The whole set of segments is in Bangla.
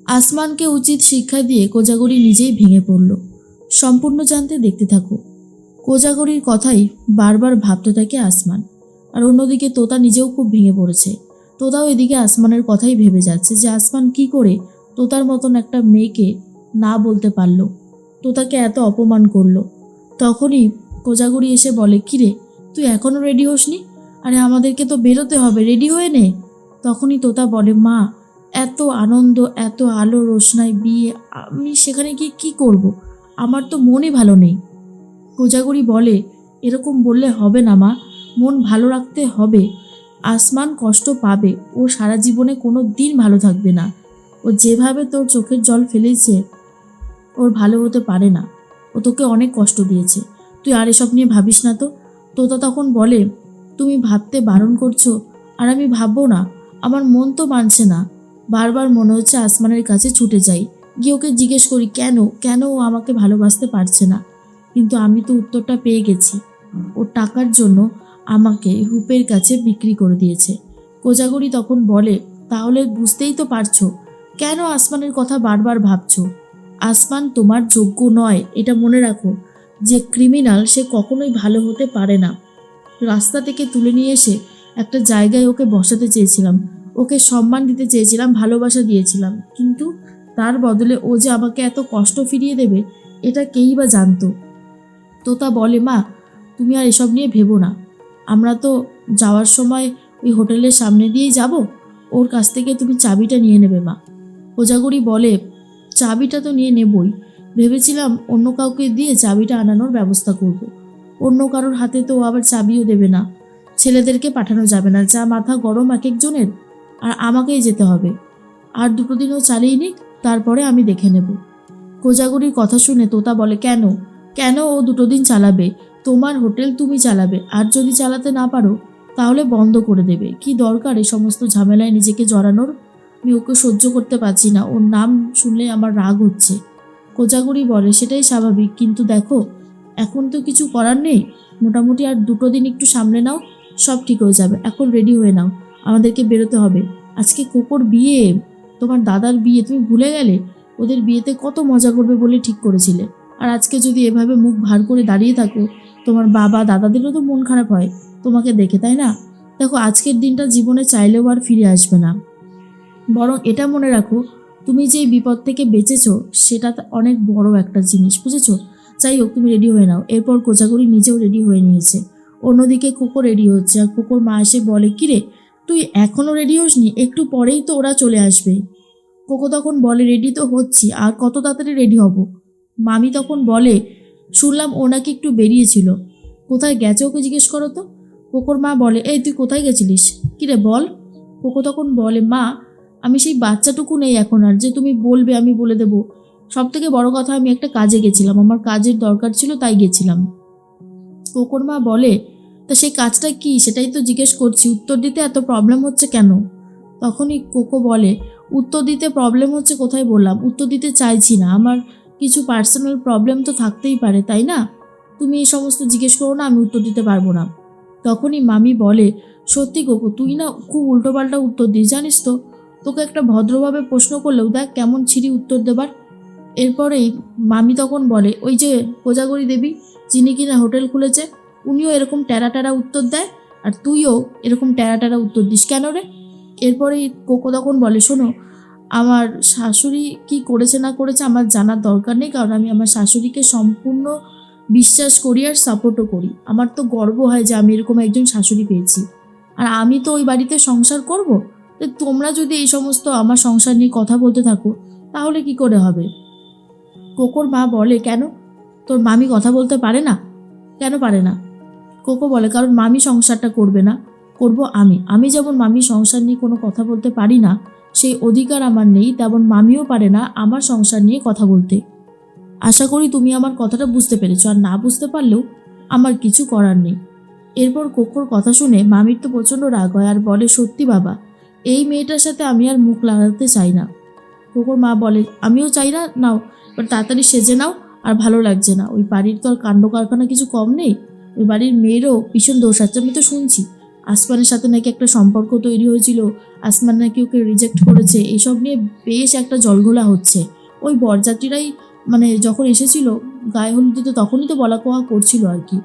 আসমানকে উচিত শিক্ষা দিয়ে কোজাগরী নিজেই ভেঙে পড়ল। সম্পূর্ণ জানতে দেখতে থাকো। কোজাগরীর কথাই বারবার ভাবতে থাকে আসমান। আর অন্যদিকে তোতা নিজেও খুব ভেঙে পড়েছে। তোতাও এদিকে আসমানের কথাই ভেবে যাচ্ছে যে আসমান কি করে তোতার মতন একটা মেয়েকে না বলতে পারলো, তোতাকে এত অপমান করলো। তখনই কোজাগরী এসে বলে, কিরে তুই এখনও রেডি হোসনি? আরে আমাদেরকে তো বেরোতে হবে, রেডি হয়ে নে। তখনই তোতা বলে, মা এত আনন্দ, এত আলো রোশনাই বিয়ে, আমি সেখানে গিয়ে কি করব? আমার তো মনই ভালো নেই। কোজাগরী বলে, এরকম বললে হবে না মা, মন ভালো রাখতে হবে। আসমান কষ্ট পাবে, ও সারা জীবনে কোনো দিন ভালো থাকবে না। ও যেভাবে তোর চোখের জল ফেলেছে ওর ভালো হতে পারে না। ও তোকে অনেক কষ্ট দিয়েছে, তুই আর এসব নিয়ে ভাবিস না তো। তোতা তখন বলে, তুমি ভাবতে বারণ করছো আর আমি ভাববো না? আমার মন তো মানছে না। বারবার মনে হচ্ছে আসমানের কাছে ছুটে যাই, গিয়ে ওকে জিজ্ঞেস করি কেন কেন ও আমাকে ভালোবাসতে পারছে না। কিন্তু আমি তো উত্তরটা পেয়ে গেছি। ওর টাকার জন্য আমাকে রূপের কাছে বিক্রি করে দিয়েছে। কোজাগরী তখন বলে, তাহলে বুঝতেই তো পারছো কেন আসমানের কথা বারবার ভাবছো। আসমান তোমার যোগ্য নয়, এটা মনে রাখো। যে ক্রিমিনাল সে কখনোই ভালো হতে পারে না। রাস্তা থেকে তুলে নিয়ে এসে একটা জায়গায় ওকে বসাতে চেয়েছিলাম, ওকে সম্মান দিতে চেয়েছিলাম, ভালোবাসা দিয়েছিলাম, কিন্তু তার বদলে ও যে আমাকে এত কষ্ট ফিরিয়ে দেবে এটা কেই বা জানতো। তোতা বলে, মা তুমি আর এসব নিয়ে ভেবো না। আমরা তো যাওয়ার সময় ওই হোটেলের সামনে দিয়েই যাব, ওর কাছ থেকে তুমি চাবিটা নিয়ে নেবে মা। কোজাগরী বলে, চাবিটা তো নিয়ে নেবই, ভেবেছিলাম অন্য কাউকে দিয়ে চাবিটা আনানোর ব্যবস্থা করব। অন্য কারোর হাতে তো আবার চাবিও দেবে না, ছেলেদেরকে পাঠানো যাবে না, যা মাথা গরম এক একজনের। আর আমাকেই যেতে হবে। আর দুটো দিনও চালিয়ে নিক, তারপরে আমি দেখে নেব। কোজাগরীর কথা শুনে তোতা বলে, কেন কেন ও দুটো দিন চালাবে? তোমার হোটেল তুমি চালাবে, আর যদি চালাতে না পারো তাহলে বন্ধ করে দেবে। কি দরকার এই সমস্ত ঝামেলায় নিজেকে জড়ানোর? আমি ওকে সহ্য করতে পারছি না, ওর নাম শুনলে আমার রাগ হচ্ছে। কোজাগরী বলে, সেটাই স্বাভাবিক, কিন্তু দেখো এখন তো কিছু করার নেই। মোটামুটি আর দুটো দিন একটু সামনে নাও, সব ঠিক হয়ে যাবে। এখন রেডি হয়ে নাও, আমাদেরকে বেরোতে হবে। আজকে কোকোর বিয়ে, তোমার দাদার বিয়ে, তুমি ভুলে গেলে? ওদের বিয়েতে কত মজা করবে বলে ঠিক করেছিলে। আর আজকে যদি এভাবে মুখ ভার করে দাঁড়িয়ে থাকো, তোমার বাবা দাদাদেরও তো মন খারাপ হয় তোমাকে দেখে, তাই না? দেখো আজকের দিনটা জীবনে চাইলেও আর ফিরে আসবে না। বরং এটা মনে রাখো, তুমি যেই বিপদ থেকে বেঁচেছো সেটা অনেক বড় একটা জিনিস, বুঝেছো? যাই হোক, তুমি রেডি হয়ে নাও। এরপর কোজাগরী নিজেও রেডি হয়ে নিয়েছে। অন্যদিকে কোকো রেডি হচ্ছে, আর কোকোর মা এসে বলে, কিরে তুই এখনও রেডি হসনি? একটু পরেই তো ওরা চলে আসবে। কোকো তখন বলে, রেডি তো হচ্ছি, আর কত তাড়াতাড়ি রেডি হব? মামি তখন বলে, শুনলাম ও নাকি একটু বেরিয়েছিল, কোথায় গেছে ওকে জিজ্ঞেস করো তো। কোকোর মা বলে, এই তুই কোথায় গেছিলিস? কিরে বল। কোকো তখন বলে, মা আমি সেই বাচ্চাটুকু নেই এখন আর, যে তুমি বলবে আমি বলে দেব। সব থেকে বড় কথা, আমি একটা কাজে গেছিলাম, আমার কাজের দরকার ছিল তাই গেছিলাম। কোকোর মা বলে, তা সেই কাজটা কি সেটাই তো জিজ্ঞেস করছি, উত্তর দিতে এত প্রবলেম হচ্ছে কেন? তখনই কোকো বলে, উত্তর দিতে প্রবলেম হচ্ছে কোথায় বললাম? উত্তর দিতে চাইছি না, আমার কিছু পার্সোনাল প্রবলেম তো থাকতেই পারে, তাই না? তুমি এই সমস্ত জিজ্ঞেস করো না, আমি উত্তর দিতে পারবো না। তখনই মামি বলে, সত্যি কোকো তুই না খুব উল্টোপাল্টা উত্তর দিস, জানিস তো? তোকে একটা ভদ্রভাবে প্রশ্ন করলেও দেখ কেমন ছিঁড়ি উত্তর দেবার। এরপরেই মামি তখন বলে, ওই যে কোজাগরী দেবী, যিনি কিনা হোটেল খুলেছে, উনিও এরকম ট্যারা ট্যারা উত্তর দেয়, আর তুইও এরকম ট্যারা ট্যারা উত্তর দিস কেন রে? এরপরেই কোকো তখন বলে, শোনো, আমার শাশুড়ি কি করেছে না করেছে আমার জানার দরকার নেই, কারণ আমি আমার শাশুড়িকে সম্পূর্ণ বিশ্বাস করি আর সাপোর্টও করি। আমার তো গর্ব হয় যে আমি এরকম একজন শাশুড়ি পেয়েছি, আর আমি তো ওই বাড়িতে সংসার করব। তো তোমরা যদি এই সমস্ত আমার সংসার নিয়ে কথা বলতে থাকো তাহলে কি করে হবে? কোকোর মা বলে, কেন তোর মামি কথা বলতে পারে না? কেন পারে না? কোকো বলে, কারণ মামি সংসারটা করবে না, করব আমি। আমি যেমন মামি সংসার নিয়ে কোনো কথা বলতে পারি না, সেই অধিকার আমার নেই, তেমন মামিও পারে না আমার সংসার নিয়ে কথা বলতে। আশা করি তুমি আমার কথাটা বুঝতে পেরেছো, আর না বুঝতে পারলেও আমার কিছু করার নেই। এরপর কোকোর কথা শুনে মামির তো প্রচণ্ড রাগ হয়, আর বলে, সত্যি বাবা, এই মেয়েটার সাথে আমি আর মুখ লাগাতে চাই না। কোকোর মা বলে, আমিও চাই না, নাও এবার তাড়াতাড়ি সেজে নাও। আর ভালো লাগছে না, ওই বাড়ির তো আর কাণ্ড কারখানা কিছু কম নেই, ওই বাড়ির মেয়েরও ভীষণ দোষ আছে, আমি তো শুনছি। আসমানের সাথে নাকি একটা সম্পর্ক তৈরি হয়েছিল, আসমান নাকি ওকে রিজেক্ট করেছে, এসব নিয়ে বেশ একটা জলঘোলা হচ্ছে। ওই বরযাত্রীরাই মানে যখন এসেছিল গায়ে হলুদ দিতে তখনই তো বলা কোয়া করছিল আর কি।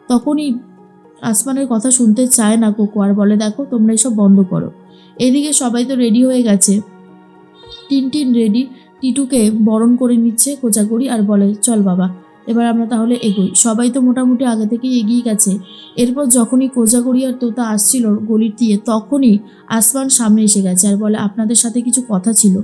তখনই আসমানের কথা শুনতে চায় না কোকো, আর বলে দেখো তোমরা এসব বন্ধ করো। এদিকে সবাই তো রেডি হয়ে গেছে, টিনটিন রেডি, টিটুকে বরণ করে নিচ্ছে কোজাগরি আর বলে চল বাবা এবার আমরা তাহলে এগোই। সবাই তো মোটামুটি আগে থেকেই এগিয়ে গেছে। এরপর যখনই কোজাগরি আর তোতা আসছিল গলির দিয়ে তখনই আসমান সামনে এসে গেছে আর বলে আপনাদের সাথে কিছু কথা ছিল।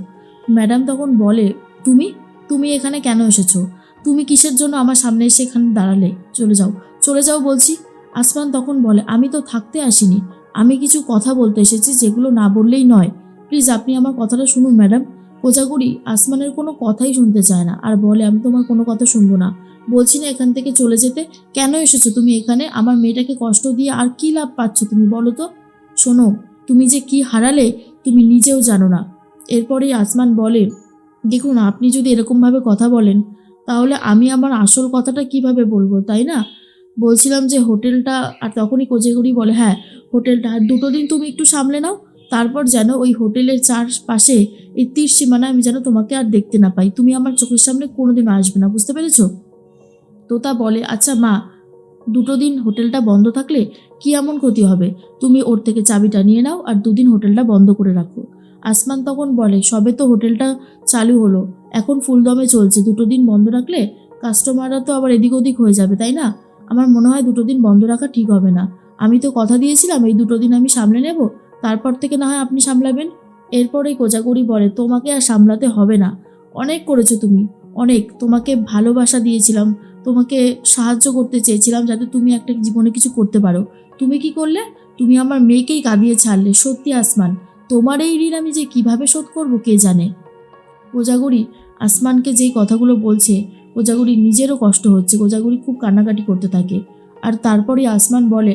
ম্যাডাম তখন বলে তুমি তুমি এখানে কেন এসেছো? তুমি কিসের জন্য আমার সামনে এসে এখানে দাঁড়ালে? চলে যাও, চলে যাও বলছি। আসমান তখন বলে আমি তো থাকতে আসিনি, আমি কিছু কথা বলতে এসেছি যেগুলো না বললেই নয়। প্লিজ আপনি আমার কথাটা শুনুন ম্যাডাম। কোজাগরি আসমানের কোনো কথাই শুনতে চায় না আর বলে আমি তোমার কোনো কথা শুনবো না, বলছি না এখান থেকে চলে যেতে। কেন এসেছো তুমি এখানে? আমার মেয়েটাকে কষ্ট দিয়ে আর কি লাভ পাচ্ছ তুমি বলো তো? শোনো, তুমি যে কি হারালে তুমি নিজেও জানো না। এরপরেই আসমান বলে দেখুন আপনি যদি এরকমভাবে কথা বলেন তাহলে আমি আমার আসল কথাটা কিভাবে বলবো, তাই না? বলছিলাম যে হোটেলটা, আর তখনই কোজাগরি বলে হ্যাঁ হোটেলটা, আর 2 দিন তুমি একটু সামলে নাও, তারপর যেন ওই হোটেলের চারপাশে এই তীর সীমানা আমি যেন তোমাকে আর দেখতে না পাই, তুমি আমার চোখের সামনে কোনোদিনও আসবে না, বুঝতে পেরেছো? তোতা বলে আচ্ছা মা, 2দিন হোটেলটা বন্ধ থাকলে কি এমন ক্ষতি হবে? তুমি ওর থেকে চাবিটা নিয়ে নাও আর 2দিন হোটেলটা বন্ধ করে রাখো। আসমান তখন বলে সবে তো হোটেলটা চালু হলো, এখন ফুলদমে চলছে, 2দিন বন্ধ রাখলে কাস্টমাররা তো আবার এদিক ওদিক হয়ে যাবে, তাই না? আমার মনে হয় 2দিন বন্ধ রাখা ঠিক হবে না। আমি তো কথা দিয়েছিলাম এই 2দিন আমি সামলে নেব, তারপর থেকে না হয় আপনি সামলাবেন। এরপরেই কোজাগরি বলে তোমাকে আর সামলাতে হবে না, অনেক করেছো তুমি, অনেক, তোমাকে ভালোবাসা দিয়েছিলাম, তোমাকে সাহায্য করতে চেয়েছিলাম যাতে তুমি একটা জীবনে কিছু করতে পারো। তুমি কি করলে? তুমি আমার মেয়েকেই কাঁদিয়ে ছাড়লে। সত্যি আসমান, তোমার এই ঋণ আমি যে কিভাবে শোধ করব কে জানে। কোজাগরি আসমানকে যেই কথাগুলো বলছে কোজাগরি নিজেরও কষ্ট হচ্ছে, কোজাগরি খুব কান্নাকাটি করতে থাকে। আর তারপরে আসমান বলে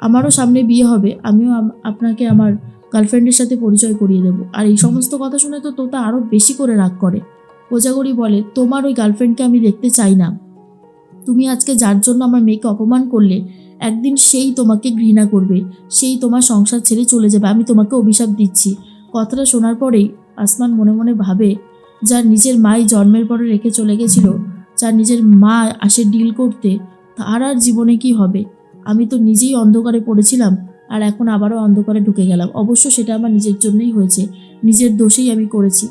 আমারও সামনে বিয়ে হবে, আমিও আপনাকে আমার গার্লফ্রেন্ডের সাথে পরিচয় করিয়ে দেবো। আর এই সমস্ত কথা শুনে তো তোতা আরও বেশি করে রাগ করে। কোজাগরি বলে তোমার ওই গার্লফ্রেন্ডকে আমি দেখতে চাই না, তুমি আজকে যার জন্য আমার মেয়েকে অপমান করলে একদিন সেই তোমাকে ঘৃণা করবে, সেই তোমার সংসার ছেড়ে চলে যাবে, আমি তোমাকে অভিশাপ দিচ্ছি। কথাটা শোনার পরেই আসমান মনে মনে ভাবে যার নিজের মাই জন্মের পরে রেখে চলে গেছিল, যার নিজের মা আসে ডিল করতে, তার আর জীবনে কি হবে? আমি তো নিজেই অন্ধকারে পড়েছিলাম আর এখন আবারও অন্ধকারে ঢুকে গেলাম। অবশ্য সেটা আমার নিজের জন্যই হয়েছে, নিজের দোষেই আমি করেছি।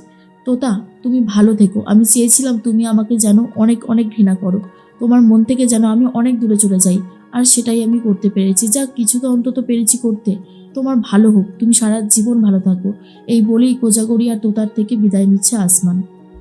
তোতা তুমি ভালো থেকো, আমি চেয়েছিলাম তুমি আমাকে যেন অনেক অনেক ঘৃণা করো, তোমার মন থেকে যেন আমি অনেক দূরে চলে যাই, আর সেটাই আমি করতে পেরেছি, যা কিছু তো অন্তত পেরেছি করতে। তোমার ভালো হোক, তুমি সারা জীবন ভালো থাকো। এই বলেই কোজাগরি আর তোতার থেকে বিদায় নিচ্ছে আসমান।